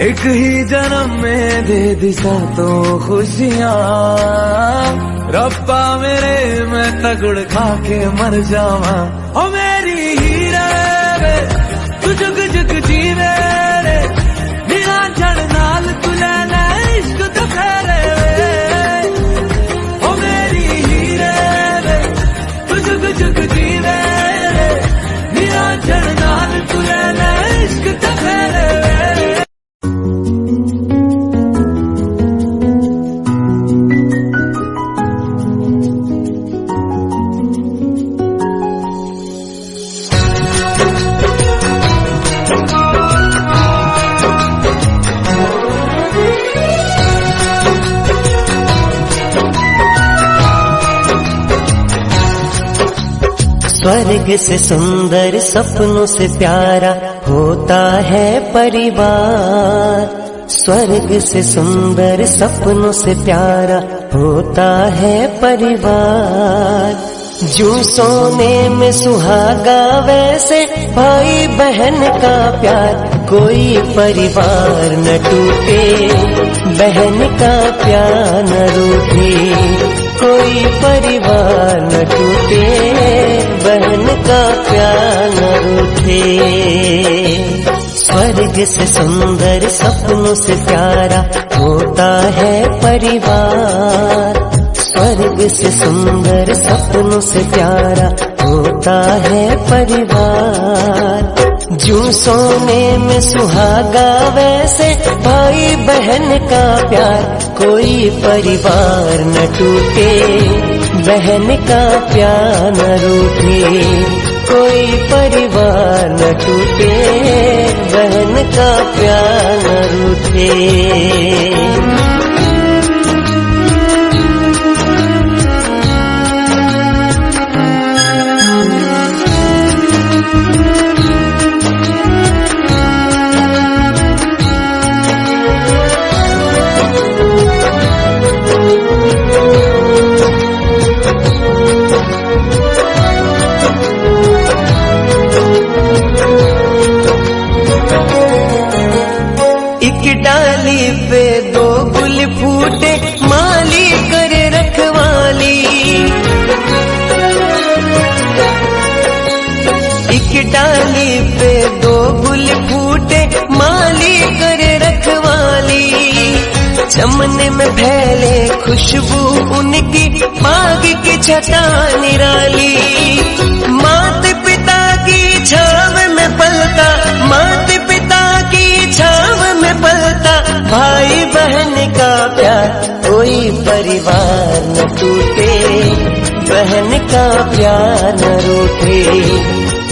एक ही जन्म में दे दिशा तो खुशियाँ, रब्बा मेरे मैं तगड़ खा के मर जावा। ओ मेरी हीरे वे तू जुग जुग जीवे रे, बिना जड़ नाल तू लेना इश्क तो फेरे वे। ओ मेरी हीरे वे तू जुग जुग जीवे रे, बिना जड़ नाल तू लेना इश्क तो फेरे वे। स्वर्ग से सुंदर सपनों से प्यारा होता है परिवार। स्वर्ग से सुंदर सपनों से प्यारा होता है परिवार। जो सोने में सुहागा वैसे भाई बहन का प्यार, कोई परिवार न टूटे, बहन का प्यार न रूठे। कोई परिवार न टूटे, बहन का प्यार न रूठे। स्वर्ग से सुंदर सपनों से प्यारा होता है परिवार। स्वर्ग से सुंदर सपनों से प्यारा होता है परिवार। जो सोने में सुहागा वैसे भाई बहन का प्यार, कोई परिवार न टूटे, बहन का प्यार न रूठे। कोई परिवार न टूटे, बहन का प्यार न रूठे। डाली पे दो गुल फूटे, माली करे रखवाली। एक डाली पे दो गुल फूटे, माली करे रखवाली। चमन में फैले खुशबू उनकी, बाग की छटा निराली। माता पिता की छाव में पलता, माता पिता की छाव में पलता भाई बहन का प्यार। कोई परिवार न टूटे, बहन का प्यार न रूठे।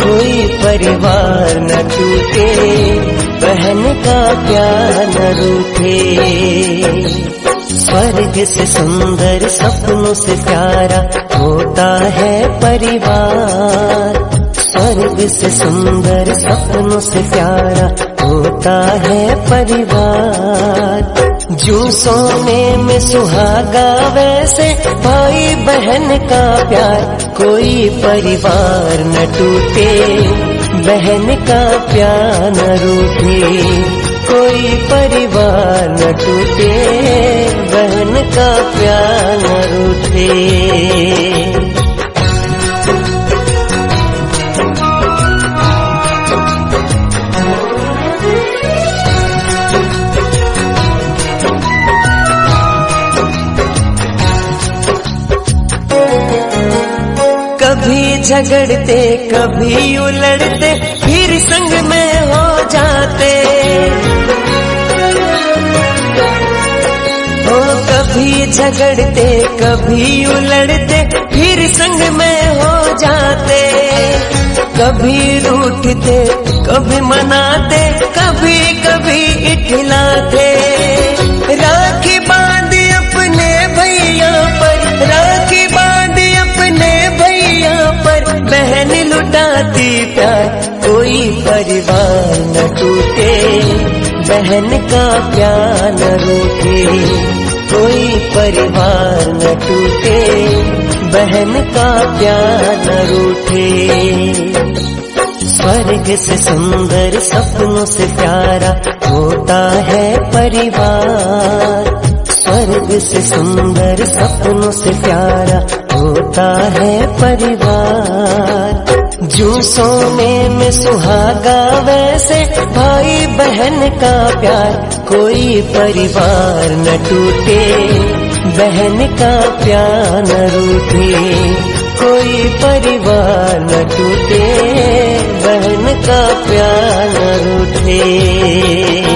कोई परिवार न टूटे, बहन का प्यार न रूठे। स्वर्ग से सुंदर सपनों से प्यारा होता है परिवार। स्वर्ग से सुंदर सपनों से प्यारा होता है परिवार। जो सोने में सुहागा वैसे भाई बहन का प्यार, कोई परिवार न टूटे, बहन का प्यार न रूठे। कोई परिवार न टूटे, बहन का प्यार न रूठे। कभी झगड़ते कभी उलड़ते, फिर संग में हो जाते। हो कभी झगड़ते कभी उलड़ते, फिर संग में हो जाते। कभी रूठते कभी मनाते, कभी कभी इखलाते। राखी बांधी अपने भैया पर, राखी बांधी अपने भैया पर, बहन लुटाती प्यार। कोई परिवार न टूटे, बहन का प्यार न रूठे। कोई परिवार न टूटे, बहन का प्यार न रूठे। स्वर्ग से सुंदर सपनों से प्यारा होता है परिवार। स्वर्ग से सुंदर सपनों से प्यारा होता है परिवार। जो सोने में सुहागा वैसे भाई बहन का प्यार, कोई परिवार न टूटे, बहन का प्यार न रूठे। कोई परिवार न टूटे, बहन का प्यार न रूठे।